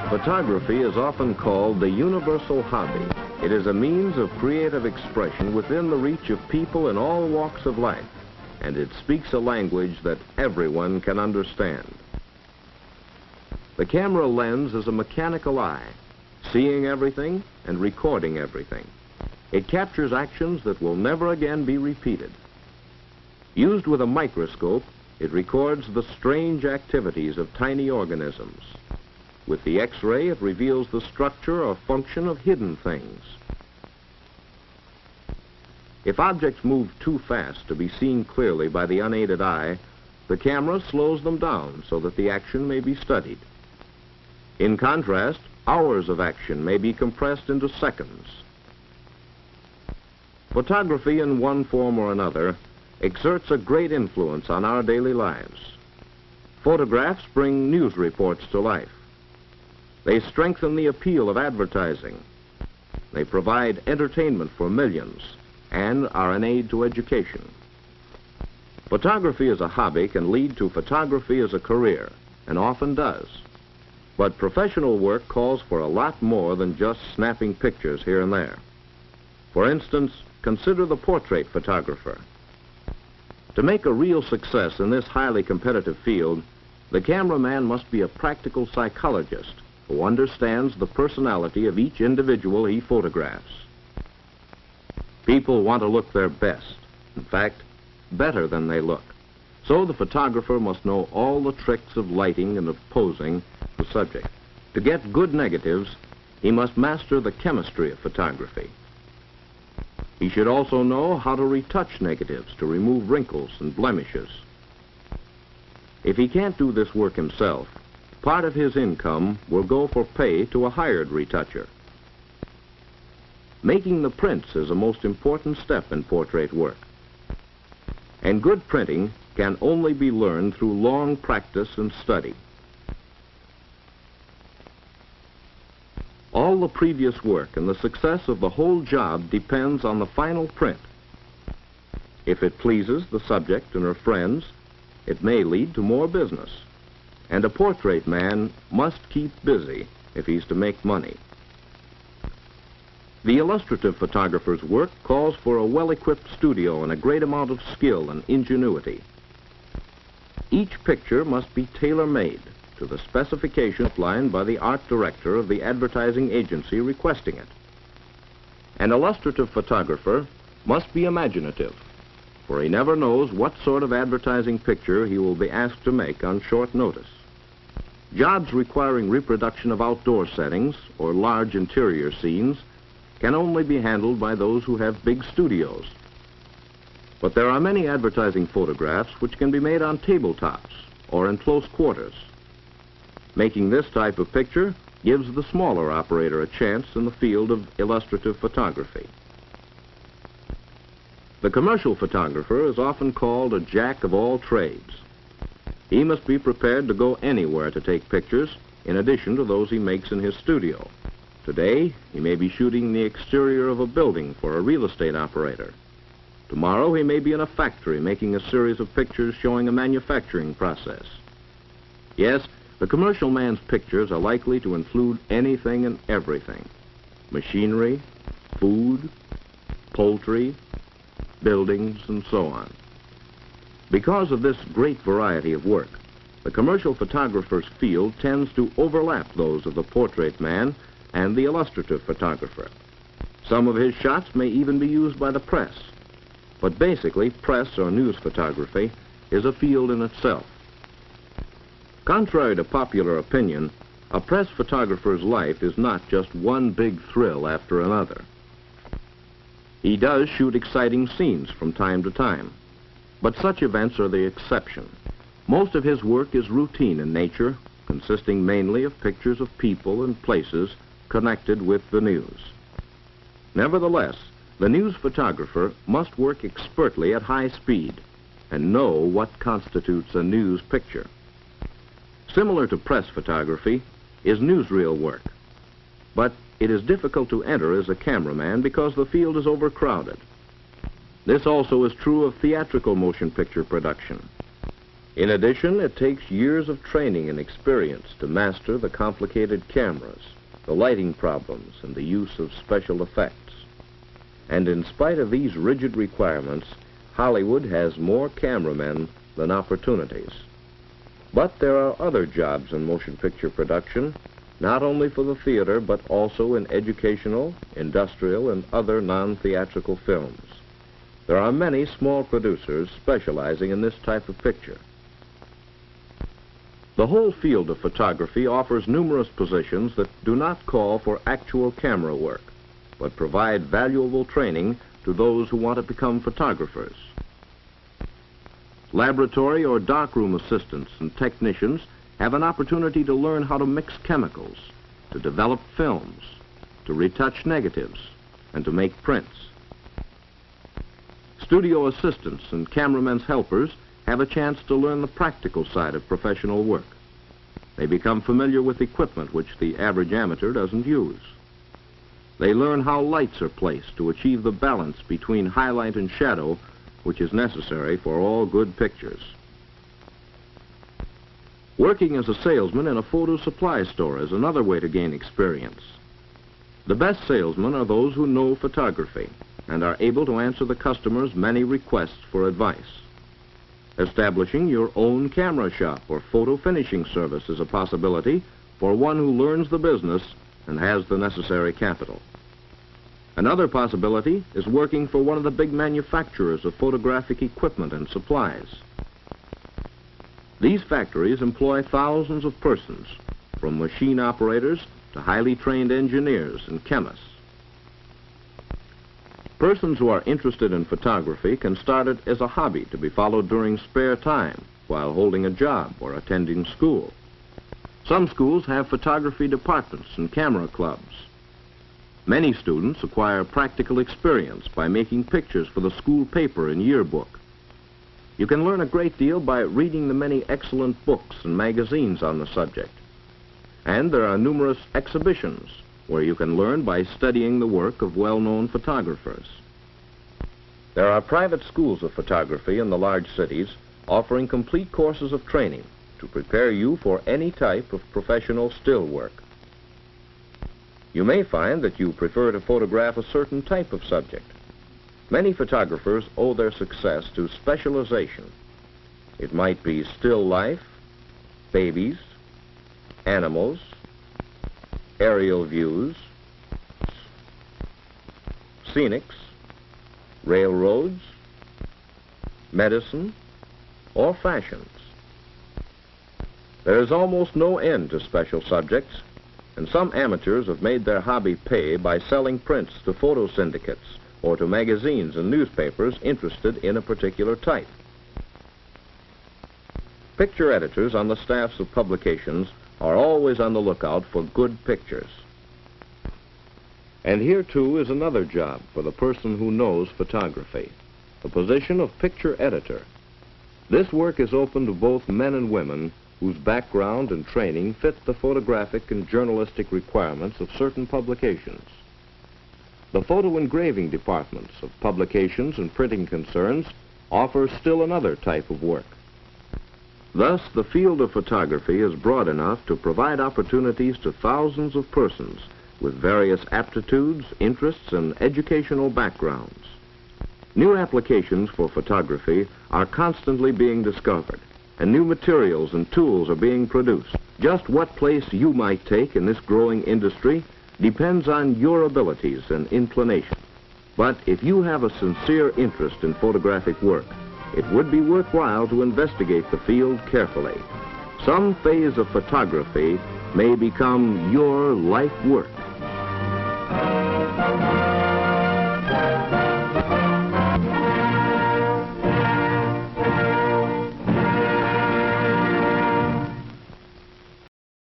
Photography is often called the universal hobby. It is a means of creative expression within the reach of people in all walks of life, and it speaks a language that everyone can understand. The camera lens is a mechanical eye, seeing everything and recording everything. It captures actions that will never again be repeated. Used with a microscope, it records the strange activities of tiny organisms. With the X-ray, it reveals the structure or function of hidden things. If objects move too fast to be seen clearly by the unaided eye, the camera slows them down so that the action may be studied. In contrast, hours of action may be compressed into seconds. Photography, in one form or another, exerts a great influence on our daily lives. Photographs bring news reports to life. They strengthen the appeal of advertising. They provide entertainment for millions and are an aid to education. Photography as a hobby can lead to photography as a career, and often does. But professional work calls for a lot more than just snapping pictures here and there. For instance, consider the portrait photographer. To make a real success in this highly competitive field, the cameraman must be a practical psychologist who understands the personality of each individual he photographs. People want to look their best, in fact, better than they look. So the photographer must know all the tricks of lighting and of posing the subject. To get good negatives, he must master the chemistry of photography. He should also know how to retouch negatives to remove wrinkles and blemishes. If he can't do this work himself, part of his income will go for pay to a hired retoucher. Making the prints is a most important step in portrait work. And good printing can only be learned through long practice and study. All the previous work and the success of the whole job depends on the final print. If it pleases the subject and her friends, it may lead to more business. And a portrait man must keep busy if he's to make money. The illustrative photographer's work calls for a well-equipped studio and a great amount of skill and ingenuity. Each picture must be tailor-made to the specification outlined by the art director of the advertising agency requesting it. An illustrative photographer must be imaginative, for he never knows what sort of advertising picture he will be asked to make on short notice. Jobs requiring reproduction of outdoor settings or large interior scenes can only be handled by those who have big studios. But there are many advertising photographs which can be made on tabletops or in close quarters. Making this type of picture gives the smaller operator a chance in the field of illustrative photography. The commercial photographer is often called a jack of all trades. He must be prepared to go anywhere to take pictures, in addition to those he makes in his studio. Today, he may be shooting the exterior of a building for a real estate operator. Tomorrow, he may be in a factory making a series of pictures showing a manufacturing process. Yes, the commercial man's pictures are likely to include anything and everything: machinery, food, poultry, buildings, and so on. Because of this great variety of work, the commercial photographer's field tends to overlap those of the portrait man and the illustrative photographer. Some of his shots may even be used by the press. But basically, press or news photography is a field in itself. Contrary to popular opinion, a press photographer's life is not just one big thrill after another. He does shoot exciting scenes from time to time, but such events are the exception. Most of his work is routine in nature, consisting mainly of pictures of people and places connected with the news. Nevertheless, the news photographer must work expertly at high speed and know what constitutes a news picture. Similar to press photography is newsreel work, but it is difficult to enter as a cameraman because the field is overcrowded. This also is true of theatrical motion picture production. In addition, it takes years of training and experience to master the complicated cameras, the lighting problems, and the use of special effects. And in spite of these rigid requirements, Hollywood has more cameramen than opportunities. But there are other jobs in motion picture production, not only for the theater, but also in educational, industrial, and other non-theatrical films. There are many small producers specializing in this type of picture. The whole field of photography offers numerous positions that do not call for actual camera work, but provide valuable training to those who want to become photographers. Laboratory or darkroom assistants and technicians have an opportunity to learn how to mix chemicals, to develop films, to retouch negatives, and to make prints. Studio assistants and cameramen's helpers have a chance to learn the practical side of professional work. They become familiar with equipment which the average amateur doesn't use. They learn how lights are placed to achieve the balance between highlight and shadow, which is necessary for all good pictures. Working as a salesman in a photo supply store is another way to gain experience. The best salesmen are those who know photography and are able to answer the customer's many requests for advice. Establishing your own camera shop or photo finishing service is a possibility for one who learns the business and has the necessary capital. Another possibility is working for one of the big manufacturers of photographic equipment and supplies. These factories employ thousands of persons, from machine operators to highly trained engineers and chemists. Persons who are interested in photography can start it as a hobby to be followed during spare time while holding a job or attending school. Some schools have photography departments and camera clubs. Many students acquire practical experience by making pictures for the school paper and yearbook. You can learn a great deal by reading the many excellent books and magazines on the subject. And there are numerous exhibitions where you can learn by studying the work of well-known photographers. There are private schools of photography in the large cities offering complete courses of training to prepare you for any type of professional still work. You may find that you prefer to photograph a certain type of subject. Many photographers owe their success to specialization. It might be still life, babies, animals, aerial views, scenics, railroads, medicine, or fashions. There is almost no end to special subjects, and some amateurs have made their hobby pay by selling prints to photo syndicates or to magazines and newspapers interested in a particular type. Picture editors on the staffs of publications are always on the lookout for good pictures. And here, too, is another job for the person who knows photography, the position of picture editor. This work is open to both men and women whose background and training fit the photographic and journalistic requirements of certain publications. The photo engraving departments of publications and printing concerns offer still another type of work. Thus, the field of photography is broad enough to provide opportunities to thousands of persons with various aptitudes, interests, and educational backgrounds. New applications for photography are constantly being discovered, and new materials and tools are being produced. Just what place you might take in this growing industry depends on your abilities and inclination. But if you have a sincere interest in photographic work, it would be worthwhile to investigate the field carefully. Some phase of photography may become your life work.